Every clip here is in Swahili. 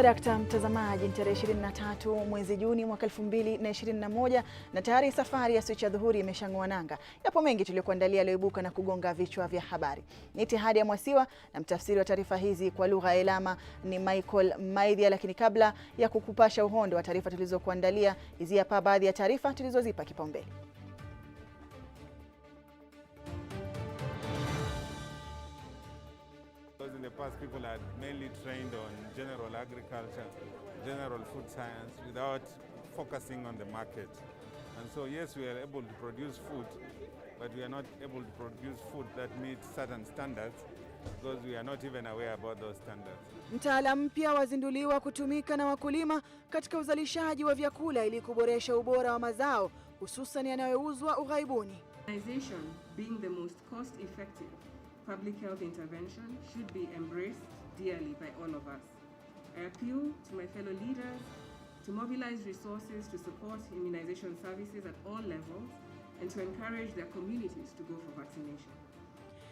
Dakta mtazamaji, tarehe 23 mwezi Juni mwaka 2021 na tayari safari ya Switch Adhuhuri imeshang'oa nanga. Yapo mengi tuliyokuandalia yaliyoibuka na kugonga vichwa vya habari. Niti hadi ya Mwasiwa na mtafsiri wa taarifa hizi kwa lugha ya alama ni Michael Maidhia, lakini kabla ya kukupasha uhondo wa taarifa tulizokuandalia, hizi hapa baadhi ya taarifa tulizozipa kipaumbele. In the past, people had mainly trained on general agriculture, general food science, without focusing on the market. And so, yes, we are able to produce food, but we are not able to produce food that meets certain standards because we are not even aware about those standards. Mtaala mpya wazinduliwa kutumika na wakulima katika uzalishaji wa vyakula ili kuboresha ubora wa mazao, hususan yanayouzwa ughaibuni. Immunization, being the most cost-effective public health intervention, should be embraced dearly by all of us. I appeal to my fellow leaders to mobilize resources to support immunization services at all levels and to encourage their communities to go for vaccination.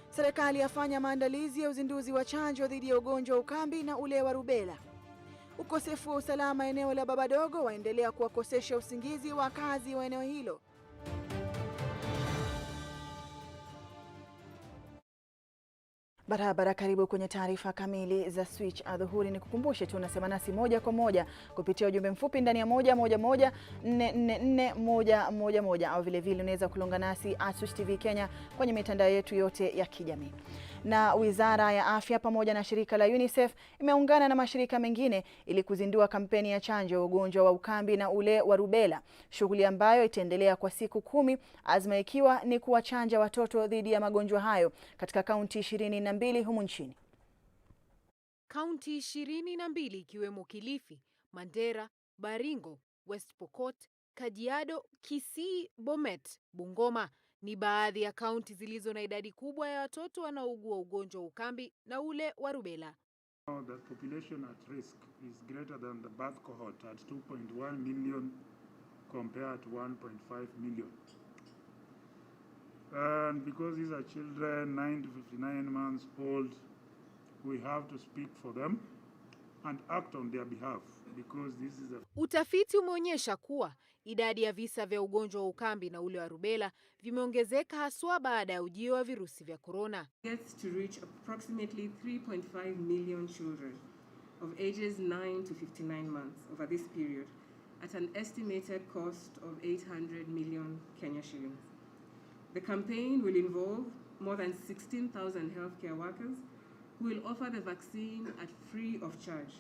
Serikali yafanya maandalizi ya uzinduzi wa chanjo dhidi ya ugonjwa wa Ukambi na ule wa Rubella. Ukosefu wa usalama eneo la Babadogo waendelea kuwakosesha usingizi wakazi wa eneo hilo. Barabara, karibu kwenye taarifa kamili za Switch Adhuhuri. Nikukumbushe tu unasema nasi moja kwa moja kupitia ujumbe mfupi ndani ya 111444111 au vile vile unaweza kulunga nasi @Switch TV Kenya kwenye mitandao yetu yote ya kijamii. Na Wizara ya Afya pamoja na shirika la UNICEF imeungana na mashirika mengine ili kuzindua kampeni ya chanjo ya ugonjwa wa Ukambi na ule wa Rubella, shughuli ambayo itaendelea kwa siku 10, azma ikiwa ni kuwachanja watoto dhidi ya magonjwa hayo katika kaunti 22 humu nchini. Kaunti 22 ikiwemo Kilifi, Mandera, Baringo, West Pokot, Kajiado, Kisii, Bomet, Bungoma ni baadhi ya kaunti zilizo na idadi kubwa ya watoto wanaougua ugonjwa wa Ukambi na ule wa Rubella. The population at risk is greater than the birth cohort at 2.1 million compared to 1.5 million. And because these are children 9 to 59 months old, we have to speak for them and act on their behalf because this is a... Utafiti umeonyesha kuwa idadi ya visa vya ugonjwa wa Ukambi na ule wa Rubella vimeongezeka haswa baada ya ujio wa virusi vya corona. Gets to reach approximately 3.5 million children of ages 9 to 59 months over this period at an estimated cost of 800 million Kenya shillings. The campaign will involve more than 16,000 healthcare workers who will offer the vaccine at free of charge.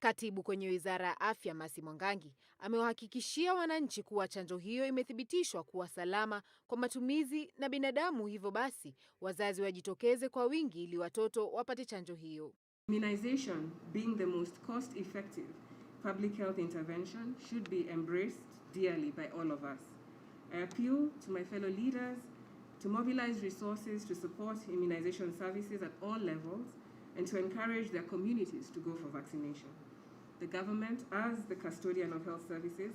Katibu kwenye Wizara ya Afya Masi Mwangangi amewahakikishia wananchi kuwa chanjo hiyo imethibitishwa kuwa salama kwa matumizi na binadamu, hivyo basi wazazi wajitokeze kwa wingi ili watoto wapate chanjo hiyo. Immunization, being the most cost-effective public health intervention, should be embraced dearly by all of us. I appeal to my fellow leaders to mobilize resources to support immunization services at all levels and to encourage their communities to go for vaccination. The government, as the custodian of health services,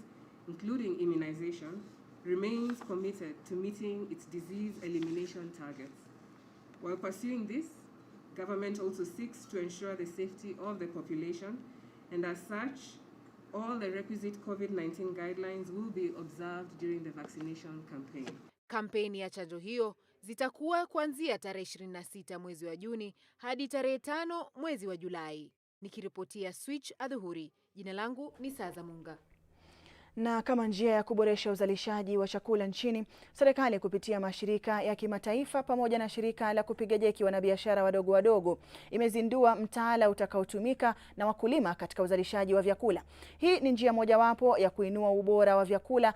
including immunization, remains committed to meeting its disease elimination targets. While pursuing this, government also seeks to ensure the safety of the population, and as such, all the requisite COVID-19 guidelines will be observed during the vaccination campaign. Kampeni ya chanjo hiyo zitakuwa kuanzia tarehe 26 mwezi wa Juni hadi tarehe 5 mwezi wa Julai. Nikiripotia Switch Adhuhuri, jina langu ni Saza Munga. Na kama njia ya kuboresha uzalishaji wa chakula nchini, serikali kupitia mashirika ya kimataifa pamoja na shirika la kupiga jeki wanabiashara wadogo wadogo imezindua mtaala utakaotumika na wakulima katika uzalishaji wa vyakula. Hii ni njia mojawapo ya kuinua ubora wa vyakula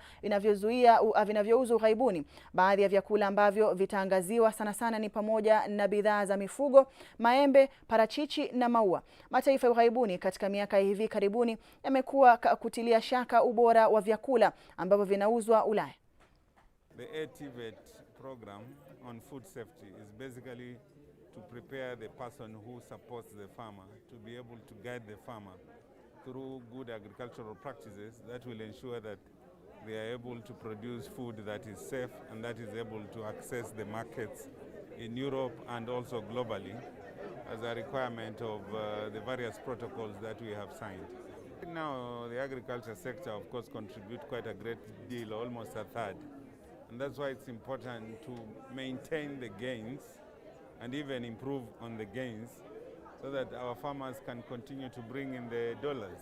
vinavyouzwa ughaibuni. Baadhi ya vyakula ambavyo vitaangaziwa sana ni pamoja na bidhaa za mifugo, maembe, parachichi na maua. Mataifa ya ughaibuni katika miaka hivi karibuni yamekuwa kutilia shaka ubora wa vyakula ambavyo vinauzwa Ulaya. The ATVET program on food safety is basically to prepare the person who supports the farmer to be able to guide the farmer through good agricultural practices that will ensure that they are able to produce food that is safe and that is able to access the markets in Europe and also globally. as a requirement of the various protocols that we have signed. Now, the agriculture sector, of course, contributes quite a great deal, almost a third. And that's why it's important to maintain the gains and even improve on the gains so that our farmers can continue to bring in the dollars.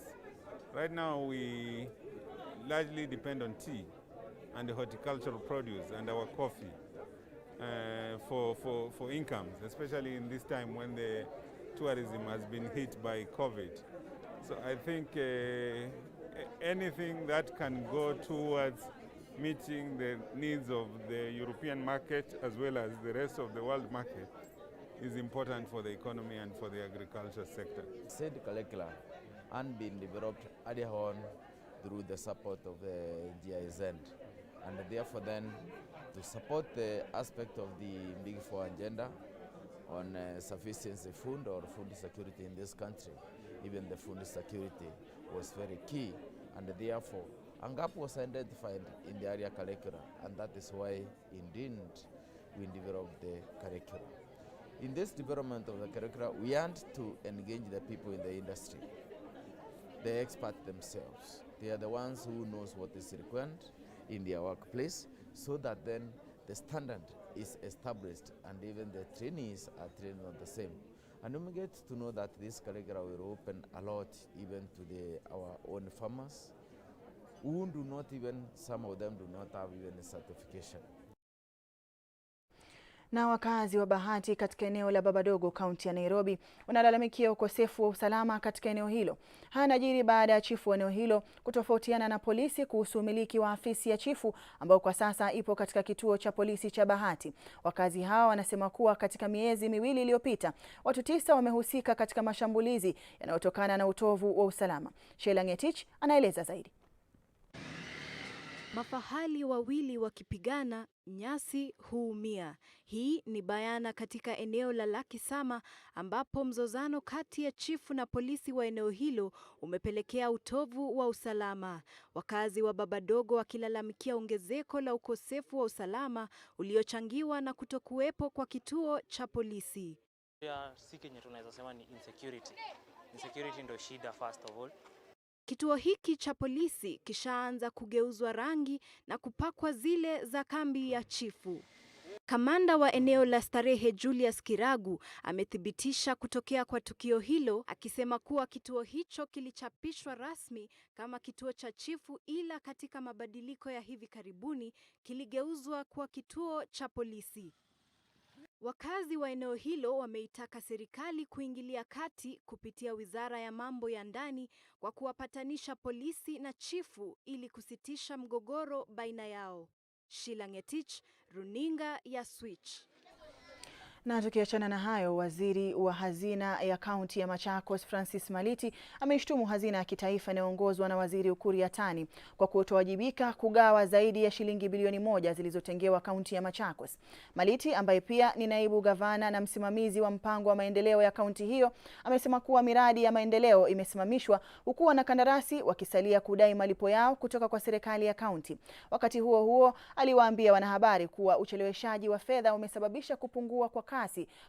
Right now, we largely depend on tea and the horticultural produce and our coffee for incomes, especially in this time when the tourism has been hit by COVID. So I think anything that can go towards meeting the needs of the European market as well as the rest of the world market is important for the economy and for the agriculture sector. Said curricula and been developed earlier on through the support of the GIZ, and therefore then to support the aspect of the Big Four agenda on sufficiency food or food security in this country. Even the food security was very key, and therefore a gap was identified in the area curricula, and that is why indeed we developed the curricula. In this development of the curricula, we want to engage the people in the industry, the experts themselves. They are the ones who knows what is required in their workplace, so that then the standard is established and even the trainees are trained on the same. And we get to know that this curricula will open a lot even to our own farmers who do not even, some of them do not have even a certification. Na wakazi wa Bahati katika eneo la Babadogo, kaunti ya Nairobi, wanalalamikia ukosefu wa usalama katika eneo hilo. Haya yanajiri baada ya chifu wa eneo hilo kutofautiana na polisi kuhusu umiliki wa afisi ya chifu ambao kwa sasa ipo katika kituo cha polisi cha Bahati. Wakazi hawa wanasema kuwa katika miezi miwili iliyopita, watu 9 wamehusika katika mashambulizi yanayotokana na utovu wa usalama. Sheila Ngetich anaeleza zaidi. Mafahali wawili wakipigana, nyasi huumia. Hii ni bayana katika eneo la Lakisama ambapo mzozano kati ya chifu na polisi wa eneo hilo umepelekea utovu wa usalama. Wakazi wa Babadogo wakilalamikia ongezeko la ukosefu wa usalama uliochangiwa na kutokuwepo kwa kituo cha polisi. Si kenye tunaweza sema ni insecurity. Insecurity ndio shida first of all. Kituo hiki cha polisi kishaanza kugeuzwa rangi na kupakwa zile za kambi ya chifu. Kamanda wa eneo la Starehe Julius Kiragu amethibitisha kutokea kwa tukio hilo, akisema kuwa kituo hicho kilichapishwa rasmi kama kituo cha chifu, ila katika mabadiliko ya hivi karibuni kiligeuzwa kwa kituo cha polisi. Wakazi wa eneo hilo wameitaka serikali kuingilia kati kupitia Wizara ya Mambo ya Ndani kwa kuwapatanisha polisi na chifu ili kusitisha mgogoro baina yao. Sheila Ngetich, Runinga ya Switch. Na tukiachana na hayo, waziri wa hazina ya kaunti ya Machakos Francis Maliti ameshtumu hazina ya kitaifa inayoongozwa na waziri Ukur Yatani kwa kutowajibika kugawa zaidi ya shilingi bilioni 1 zilizotengewa kaunti ya Machakos. Maliti ambaye pia ni naibu gavana na msimamizi wa mpango wa maendeleo ya kaunti hiyo amesema kuwa miradi ya maendeleo imesimamishwa huku wanakandarasi wakisalia kudai malipo yao kutoka kwa serikali ya kaunti. Wakati huo huo, aliwaambia wanahabari kuwa ucheleweshaji wa fedha umesababisha kupungua kwa kasi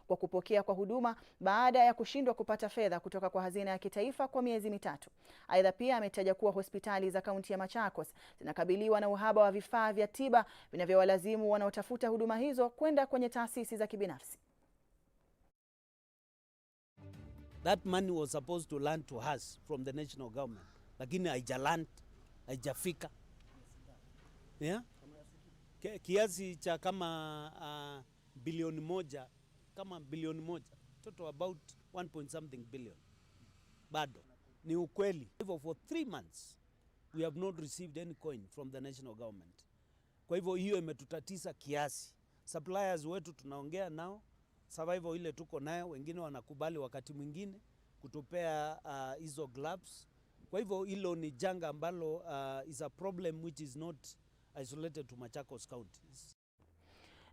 kwa kupokea kwa huduma baada ya kushindwa kupata fedha kutoka kwa hazina ya kitaifa kwa miezi 3. Aidha pia ametaja kuwa hospitali za kaunti ya Machakos zinakabiliwa na uhaba wa vifaa vya tiba vinavyowalazimu wanaotafuta huduma hizo kwenda kwenye taasisi za kibinafsi. That money was supposed to land to us from the national government, lakini haijaland, haijafika. Yeah? Kiasi cha kama bilioni 1, kama bilioni 1, total about 1 point something billion. Bado ni ukweli. For 3 months we have not received any coin from the national government. Kwa hivyo hiyo imetutatiza kiasi. Suppliers wetu tunaongea nao, survival ile tuko nayo, wengine wanakubali wakati mwingine kutupea hizo gloves. Kwa hivyo hilo ni janga ambalo is a problem which is not isolated to Machakos County.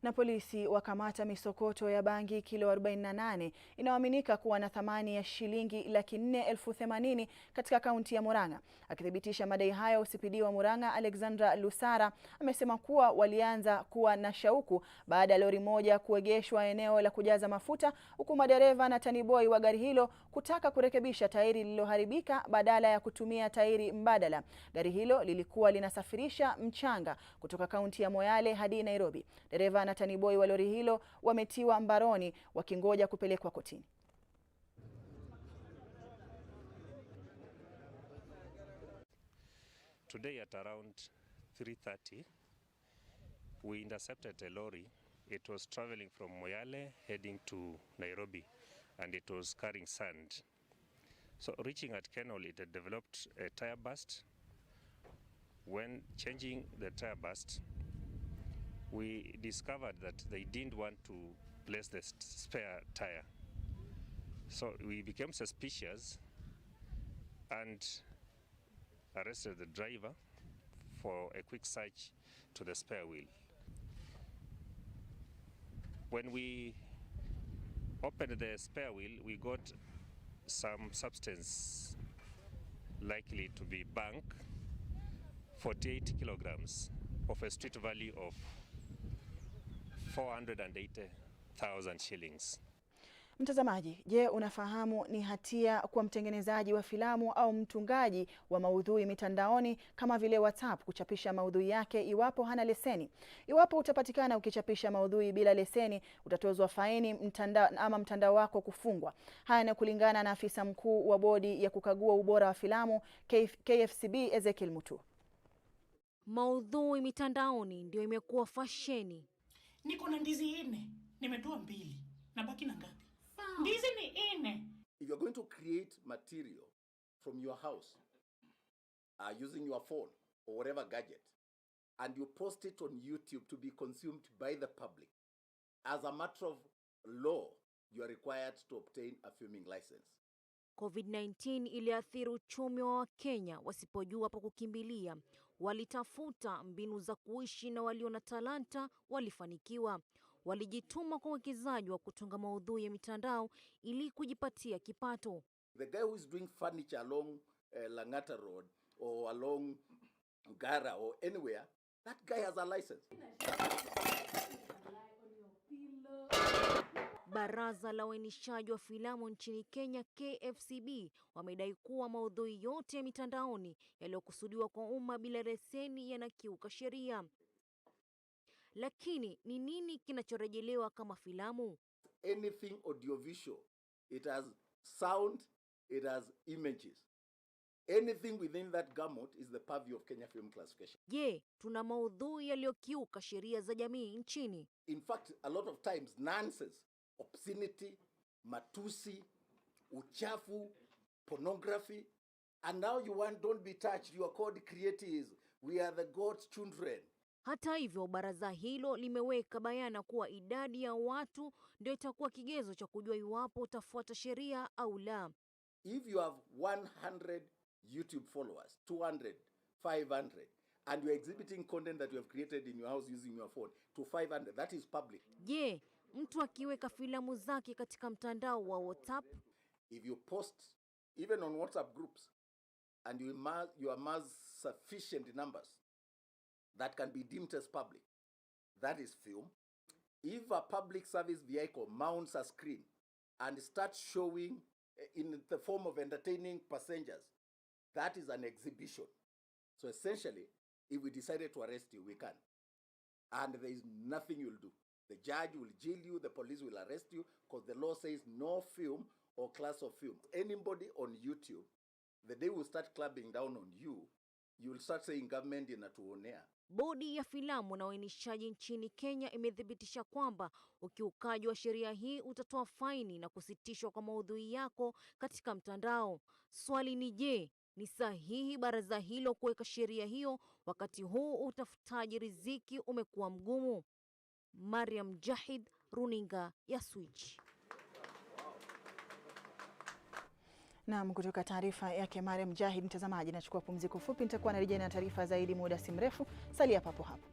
Na polisi wakamata misokoto ya bangi kilo 48 inayoaminika kuwa na thamani ya shilingi 480,000 katika kaunti ya Murang'a. Akithibitisha madai hayo, OCPD wa Murang'a Alexandra Lusara amesema kuwa walianza kuwa na shauku baada ya lori moja kuegeshwa eneo la kujaza mafuta, huku madereva na taniboi wa gari hilo kutaka kurekebisha tairi lililoharibika badala ya kutumia tairi mbadala. Gari hilo lilikuwa linasafirisha mchanga kutoka kaunti ya Moyale hadi Nairobi. Dereva na taniboi wa lori hilo wametiwa mbaroni wakingoja kupelekwa kotini. Today at around 3:30, we intercepted a lorry. It was traveling from Moyale heading to Nairobi, and it was carrying sand. So reaching at Kenol, it had developed a tire burst. When changing the tire burst, we discovered that they didn't want to place the spare tire. So we became suspicious and arrested the driver for a quick search to the spare wheel. When we opened the spare wheel, we got some substance likely to be bunk, 48 kilograms of a street value of 480,000 shillings. Mtazamaji, je, unafahamu ni hatia kwa mtengenezaji wa filamu au mtungaji wa maudhui mitandaoni kama vile WhatsApp kuchapisha maudhui yake iwapo hana leseni? Iwapo utapatikana ukichapisha maudhui bila leseni, utatozwa faini mtandao wako kufungwa. Haya ni kulingana na afisa mkuu wa bodi ya kukagua ubora wa filamu KFCB Ezekiel Mutu. Maudhui mitandaoni ndio imekuwa fasheni. Niko na ndizi 4, nimetoa 2. Nabaki na ngapi? Ndizi ni 4. If you're going to create material from your house using your phone or whatever gadget, and you post it on YouTube to be consumed by the public, as a matter of law, you are required to obtain a filming license. COVID-19 iliathiri uchumi wa Kenya. Wasipojua pa kukimbilia, walitafuta mbinu za kuishi, na walio na talanta walifanikiwa. Walijituma kwa uwekezaji wa kutunga maudhui ya mitandao ili kujipatia kipato. The guy who is doing furniture along Langata Road or along Gara or anywhere, that guy has a license. Baraza la uainishaji wa filamu nchini Kenya KFCB wamedai kuwa maudhui yote ya mitandaoni yaliyokusudiwa kwa umma bila leseni yanakiuka sheria. Lakini ni nini kinachorejelewa kama filamu? Anything audiovisual, it has sound, it has images. Anything within that gamut is the purview of Kenya Film Classification. Je, tuna maudhui yaliyokiuka sheria za jamii nchini? In fact, a lot of times nonsense, obscenity, matusi, uchafu, pornography, and now you want don't be touched, you are called creatives, we are the God's children. Hata hivyo, baraza hilo limeweka bayana kuwa idadi ya watu ndio itakuwa kigezo cha kujua iwapo utafuata sheria au la. If you have 100 YouTube followers, 200, 500, and you are exhibiting content that you have created in your house using your phone to 500, that is public. Je, mtu akiweka filamu zake katika mtandao wa WhatsApp? If you post even on WhatsApp groups and you amass sufficient numbers that can be deemed as public, that is film. If a public service vehicle mounts a screen and starts showing in the form of entertaining passengers, that is an exhibition. So essentially, if we decided to arrest you, we can. And there is nothing you'll do. The judge will jail you, the police will arrest you, because the law says no film or class of film. Anybody on YouTube, the day we start clamping down on you, you will start saying government inatuonea. Bodi ya filamu na uainishaji nchini Kenya imethibitisha kwamba ukiukaji wa sheria hii utatoa faini na kusitishwa kwa maudhui yako katika mtandao. Swali ni je, ni sahihi baraza hilo kuweka sheria hiyo wakati huu utafutaji riziki umekuwa mgumu? Mariam Jahid, runinga ya Switch. Naam, kutoka taarifa yake Mariam Jahid. Mtazamaji, nachukua pumziko fupi, nitakuwa narejea na taarifa zaidi muda si mrefu. Salia papo hapo.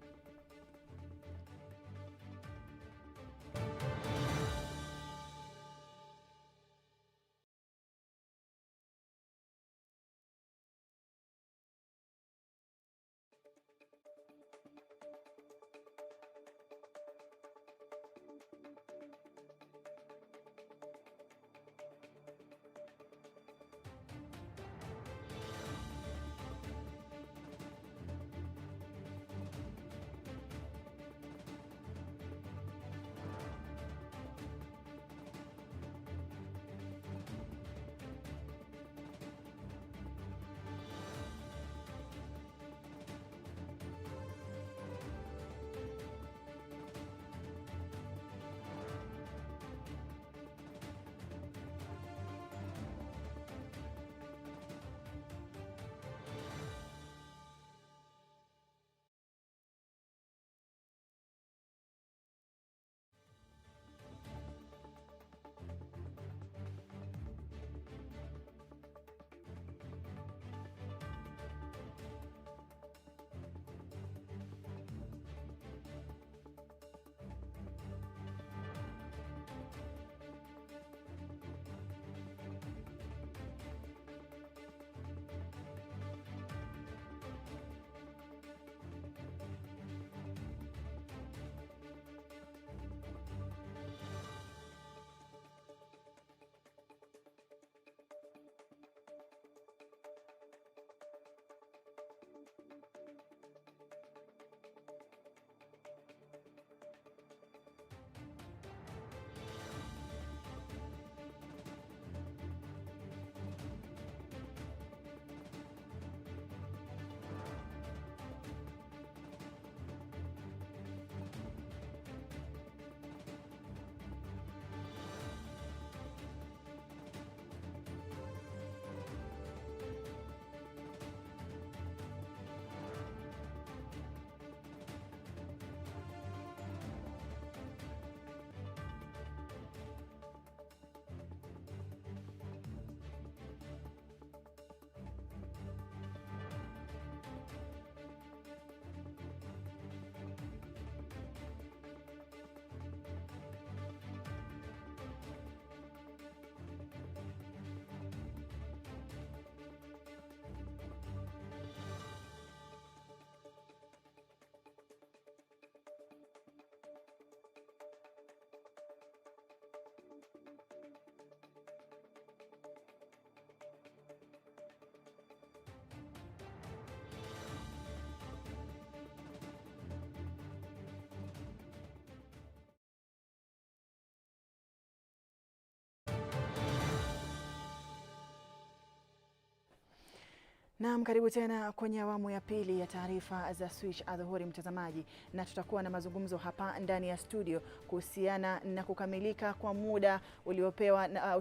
Naam, karibu tena kwenye awamu ya pili ya taarifa za Switch Adhuhuri mtazamaji, na tutakuwa na mazungumzo hapa ndani ya studio kuhusiana na kukamilika kwa muda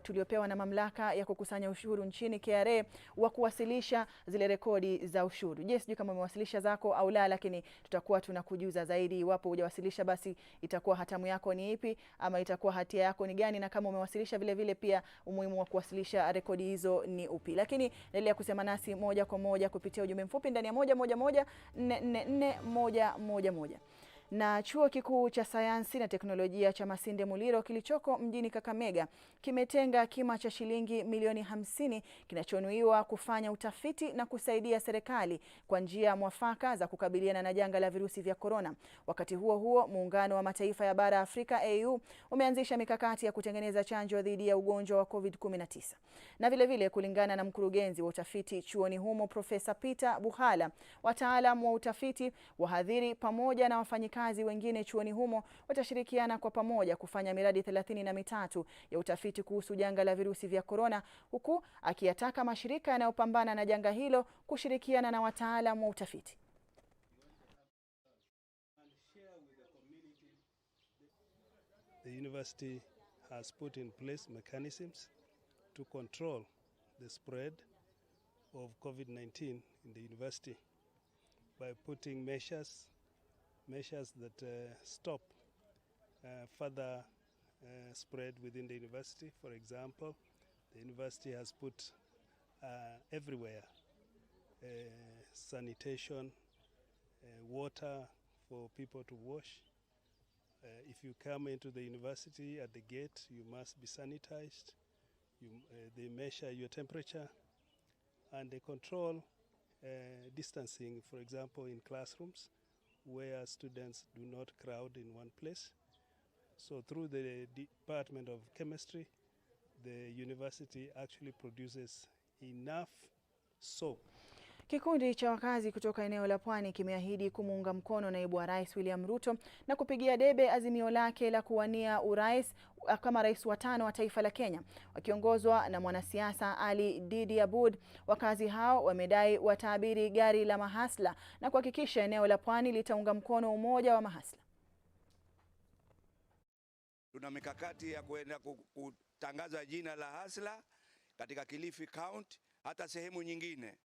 tuliopewa na mamlaka ya kukusanya ushuru nchini KRA wa kuwasilisha zile rekodi za ushuru. Je, sijui kama umewasilisha zako au la, lakini tutakuwa tunakujuza zaidi. Iwapo hujawasilisha, basi itakuwa hatamu yako ni ipi ama itakuwa hatia yako ni gani, na kama umewasilisha vile vile pia umuhimu wa kuwasilisha rekodi hizo ni upi. Lakini endelea kusema nasi moja kwa moja kupitia ujumbe mfupi ndani ya 111444111. Na Chuo Kikuu cha Sayansi na Teknolojia cha Masinde Muliro kilichoko mjini Kakamega kimetenga kima cha shilingi milioni 50 kinachonuiwa kufanya utafiti na kusaidia serikali kwa njia mwafaka za kukabiliana na janga la virusi vya korona. Wakati huo huo, Muungano wa Mataifa ya Bara Afrika AU umeanzisha mikakati ya kutengeneza chanjo dhidi ya ugonjwa wa COVID-19. Na vile vile, kulingana na mkurugenzi wa utafiti chuoni humo Profesa Peter Buhala, wataalamu wa utafiti, wahadhiri pamoja na wafanyikazi wengine chuoni humo watashirikiana kwa pamoja kufanya miradi 33 ya utafiti kuhusu janga la virusi vya korona, huku akiyataka mashirika yanayopambana na janga hilo kushirikiana na wataalamu wa utafiti. The university has put in place mechanisms to control the spread of COVID-19 in the university by putting measures that stop further spread within the university. For example, the university has put everywhere sanitation, water for people to wash. If you come into the university at the gate, you must be sanitized. They measure your temperature and they control distancing, for example, in classrooms, where students do not crowd in one place. So through the Department of Chemistry, the university actually produces enough soap. Kikundi cha wakazi kutoka eneo la Pwani kimeahidi kumuunga mkono naibu wa rais William Ruto na kupigia debe azimio lake la kuwania urais kama rais wa 5 wa taifa la Kenya. Wakiongozwa na mwanasiasa Ali Didi Abud, wakazi hao wamedai wataabiri gari la mahasla na kuhakikisha eneo la Pwani litaunga mkono umoja wa mahasla. Tuna mikakati ya kuenda kutangaza jina la hasla katika Kilifi County hata sehemu nyingine.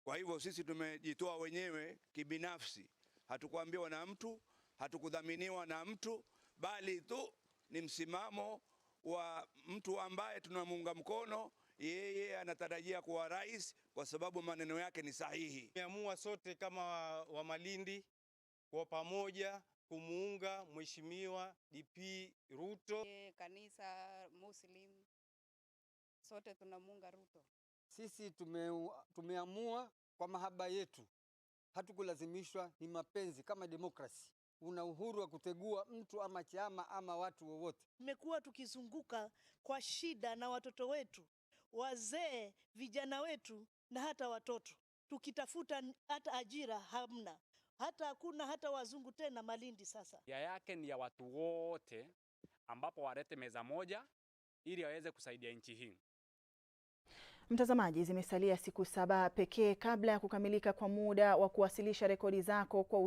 Kwa hivyo sisi tumejitoa wenyewe kibinafsi. Hatukuambiwa na mtu, hatukudhaminiwa na mtu, bali tu ni msimamo wa mtu ambaye tunamuunga mkono. Yeye anatarajia kuwa rais kwa sababu maneno yake ni sahihi. Tumeamua sote kama wa Malindi kwa pamoja kumuunga Mheshimiwa DP Ruto. Kanisa Muslim sote tunamuunga Ruto. Sisi tumeamua kwa mahaba yetu, hatukulazimishwa, ni mapenzi kama demokrasi. Una uhuru wa kutegua mtu ama chama ama watu wowote. Tumekuwa tukizunguka kwa shida na watoto wetu, wazee, vijana wetu na hata watoto. Tukitafuta hata ajira hamna. Hakuna hata wazungu tena Malindi sasa. Ya yake ni ya watu wote ambapo walete meza moja ili waweze kusaidia nchi hii. Mtazamaji, zimesalia siku 7 pekee kabla ya kukamilika kwa muda wa kuwasilisha rekodi zako kwa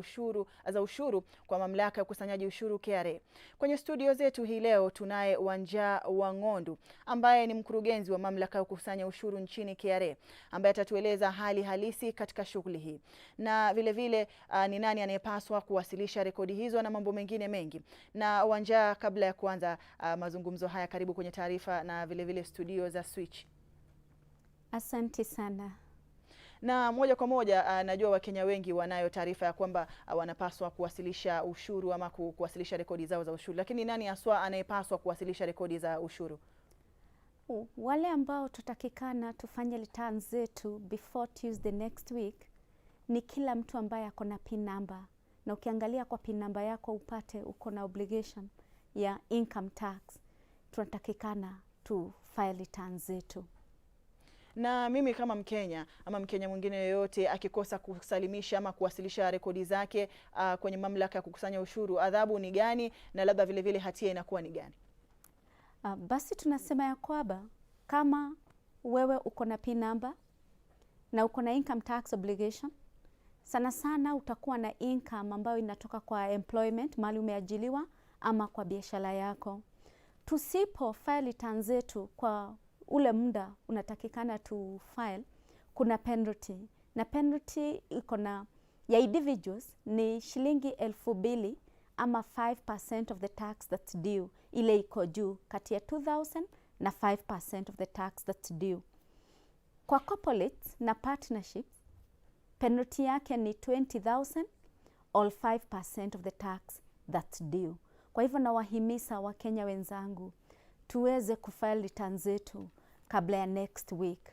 ushuru kwa mamlaka ya ukusanyaji ushuru KRA. Kwenye studio zetu hii leo tunaye Wanja Wang'ondu ambaye ni mkurugenzi wa mamlaka ya kukusanya ushuru nchini KRA, ambaye atatueleza hali halisi katika shughuli hii. Na vile vile ni nani anayepaswa kuwasilisha rekodi hizo na mambo mengine mengi. Na Wanja, kabla ya kuanza mazungumzo haya, karibu kwenye taarifa na vile vile studio za Switch. Asante sana. Na moja kwa moja najua Wakenya wengi wanayo taarifa ya kwamba wanapaswa kuwasilisha ushuru ama kuwasilisha rekodi zao za ushuru. Lakini nani haswa anayepaswa kuwasilisha rekodi za ushuru? Wale ambao tutakikana tufanye returns zetu before Tuesday next week ni kila mtu ambaye ako na PIN number. Na ukiangalia kwa PIN number yako upate uko na obligation ya income tax. Tunatakikana tu file returns zetu. Na mimi kama Mkenya ama Mkenya mwingine yoyote akikosa kusalimisha ama kuwasilisha rekodi zake kwenye mamlaka ya kukusanya ushuru, adhabu ni gani na labda vile vile hatia inakuwa ni gani? Basi tunasema ya kwamba kama wewe uko na PIN number na uko na income tax obligation, sana sana utakuwa na income ambayo inatoka kwa employment, mahali umeajiliwa ama kwa biashara yako. Tusipo file returns zetu kwa ule muda unatakikana tu file, kuna penalty. Na penalty iko na ya individuals ni shilingi 2,000 ama 5% of the tax that's due. Ile iko juu kati ya 2,000 na 5% of the tax that's due. Kwa corporates na partnerships, penalty yake ni 20,000 or 5% of the tax that's due. Kwa hivyo nawahimiza Wakenya wenzangu tuweze kufile returns zetu kabla ya next week.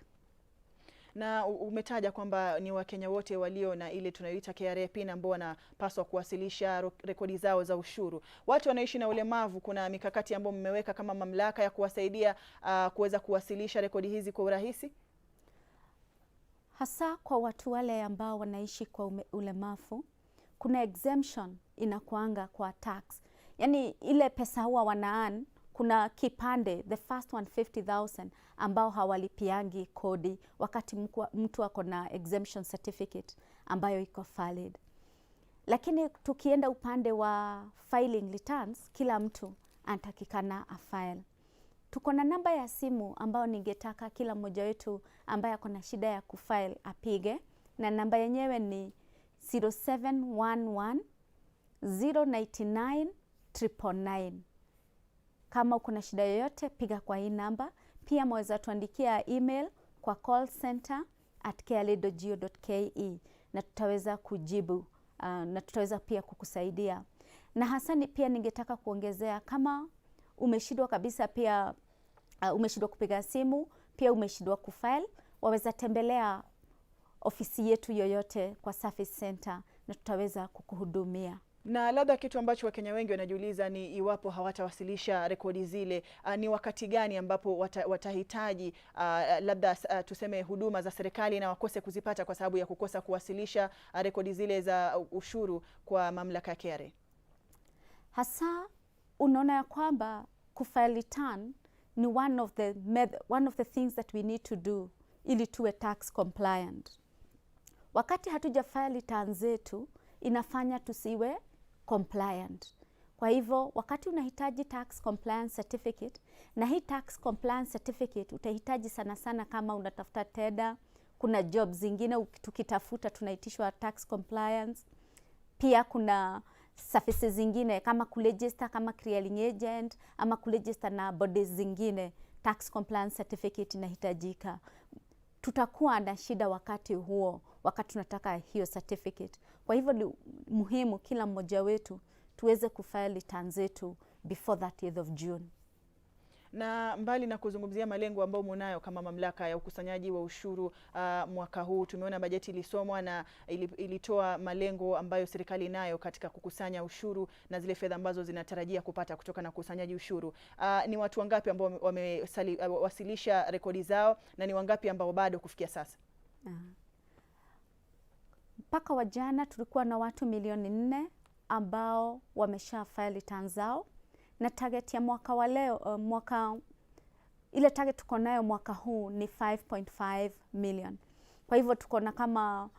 Na umetaja kwamba ni Wakenya wote walio na ile tunayoita KRA PIN ambao wanapaswa kuwasilisha rekodi zao za ushuru. Watu wanaishi na ulemavu, kuna mikakati ambayo mmeweka kama mamlaka ya kuwasaidia kuweza kuwasilisha rekodi hizi kwa urahisi? Hasa kwa watu wale ambao wanaishi kwa ulemavu, kuna exemption inakuanga kwa tax. Yani ile pesa huwa wanaan, kuna kipande, the first one 50,000 ambao hawalipiangi kodi wakati mtu ako na exemption certificate ambayo iko valid. Lakini tukienda upande wa filing returns, kila mtu anatakikana afile. Tuko na namba ya simu ambao ningetaka kila mmoja wetu ambaye ako na shida ya kufile apige, na namba yenyewe ni 0711 099 999. Kama uko na shida yoyote piga kwa hii namba. Pia mweza tuandikia email kwa callcenter@kra.go.ke na tutaweza kujibu na tutaweza pia kukusaidia. Na hasani pia ningetaka kuongezea, kama umeshindwa kabisa, pia umeshindwa kupiga simu, pia umeshindwa kufile, waweza tembelea ofisi yetu yoyote kwa Service Center na tutaweza kukuhudumia. Na labda kitu ambacho Wakenya wengi wanajiuliza ni iwapo hawatawasilisha rekodi zile, ni wakati gani ambapo watahitaji labda tuseme huduma za serikali na wakose kuzipata kwa sababu ya kukosa kuwasilisha rekodi zile za ushuru kwa mamlaka ya KRA. Hasa unaona ya kwamba kufile return ni one of the things that we need to do ili tuwe tax compliant. Wakati hatuja file return zetu inafanya tusiwe compliant. Kwa hivyo wakati unahitaji tax compliance certificate, na hii tax compliance certificate utahitaji sana sana kama unatafuta TEDA, kuna job zingine tukitafuta tunaitishwa tax compliance. Pia kuna services zingine kama kuregister kama clearing agent ama kuregister na bodies zingine, tax compliance certificate inahitajika. Tutakuwa na shida wakati huo, wakati tunataka hiyo certificate. Kwa hivyo ni muhimu kila mmoja wetu tuweze kufile return zetu before 30th of June. Na mbali na kuzungumzia malengo ambayo mnayo kama mamlaka ya ukusanyaji wa ushuru mwaka huu, tumeona bajeti ilisomwa na ilitoa malengo ambayo serikali inayo katika kukusanya ushuru na zile fedha ambazo zinatarajia kupata kutoka na kukusanyaji ushuru. Ni watu wangapi ambao wamewasilisha rekodi zao na ni wangapi ambao bado kufikia sasa? Mpaka wa jana tulikuwa na watu milioni 4 ambao wamesha file returns zao, na target ya mwaka wa leo ile target tuko nayo mwaka huu ni 5.5 million. Kwa hivyo tuko na kama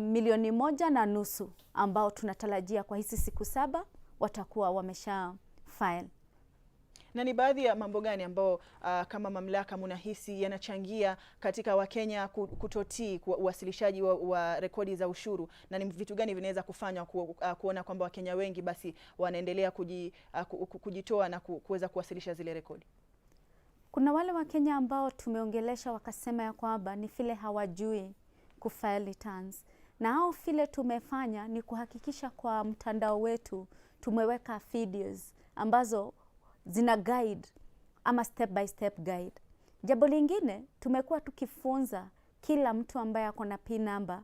milioni 1.5 ambao tunatarajia kwa hizi siku 7 watakuwa wamesha file. Na ni baadhi ya mambo gani ambao kama mamlaka mnahisi yanachangia katika Wakenya kutotii uwasilishaji wa rekodi za ushuru, na ni vitu gani vinaweza kufanywa kuona kwamba Wakenya wengi basi wanaendelea kujitoa na kuweza kuwasilisha zile rekodi? Kuna wale Wakenya ambao tumeongelesha wakasema ya kwamba ni vile hawajui kufile returns, na hao vile tumefanya ni kuhakikisha kwa mtandao wetu tumeweka videos ambazo zina guide ama step by step guide. Jambo lingine tumekuwa tukifunza kila mtu ambaye ako na PIN number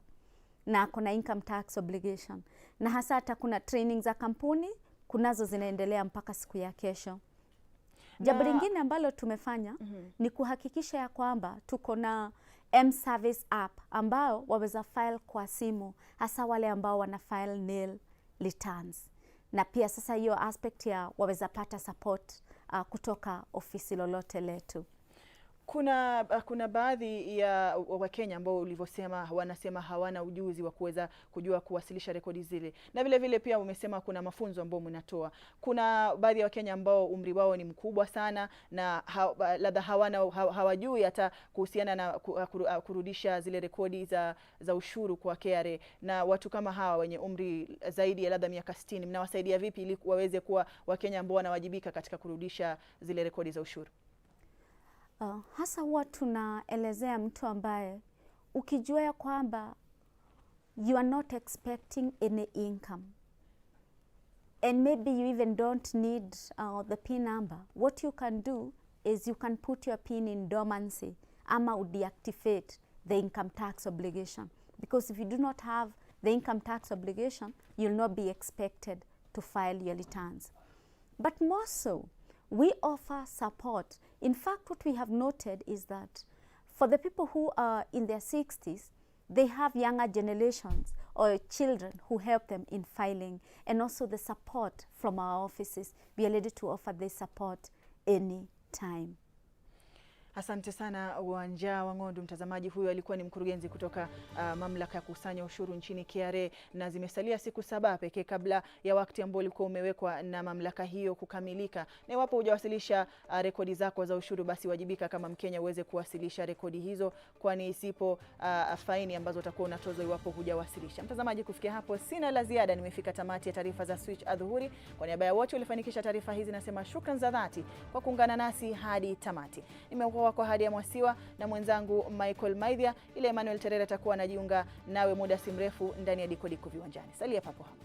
na ako na income tax obligation, na hasa hata kuna training za kampuni kunazo zinaendelea mpaka siku ya kesho. Jambo lingine ambalo tumefanya ni kuhakikisha ya kwamba tuko na M-Service app ambao waweza file kwa simu, hasa wale ambao wana file nil returns. Na pia sasa hiyo aspect ya waweza pata support kutoka ofisi lolote letu. Kuna baadhi ya Wakenya ambao ulivyosema wanasema hawana ujuzi wa kuweza kujua kuwasilisha rekodi zile, na vile vile pia umesema kuna mafunzo ambao mnatoa. Kuna baadhi ya Wakenya ambao umri wao ni mkubwa sana na labda hawajui hata kuhusiana na kurudisha zile rekodi za ushuru kwa KRA, na watu kama hawa wenye umri zaidi ya labda miaka 60 mnawasaidia vipi ili waweze kuwa Wakenya ambao wanawajibika katika kurudisha zile rekodi za ushuru? Hasa huwa tunaelezea mtu ambaye ukijua ya kwamba you are not expecting any income and maybe you even don't need the PIN number, what you can do is you can put your PIN in dormancy ama deactivate the income tax obligation, because if you do not have the income tax obligation you'll not be expected to file your returns. But more so, we offer support. In fact, what we have noted is that for the people who are in their 60s, they have younger generations or children who help them in filing, and also the support from our offices. We are ready to offer this support any time. Asante sana Wanja Wangondu. Mtazamaji, huyo alikuwa ni mkurugenzi kutoka mamlaka ya kukusanya ushuru nchini KRA, na zimesalia siku 7 pekee kabla ya wakati ambao ulikuwa umewekwa na mamlaka hiyo kukamilika. Na iwapo hujawasilisha rekodi zako za ushuru, basi wajibika kama Mkenya uweze kuwasilisha rekodi hizo, kwani isipo faini ambazo utakuwa unatozwa iwapo hujawasilisha. Mtazamaji, kufikia hapo sina la ziada. Nimefika tamati ya taarifa za Switch Adhuhuri. Kwa niaba ya wote walifanikisha taarifa hizi nasema shukrani za dhati kwa kuungana nasi hadi tamati. Nimekuwa kwa hadi ya Mwasiwa na mwenzangu Michael Maidhia. Ile Emmanuel Terere atakuwa anajiunga nawe muda si mrefu ndani ya Diko Diko Viwanjani. Salia papo hapo.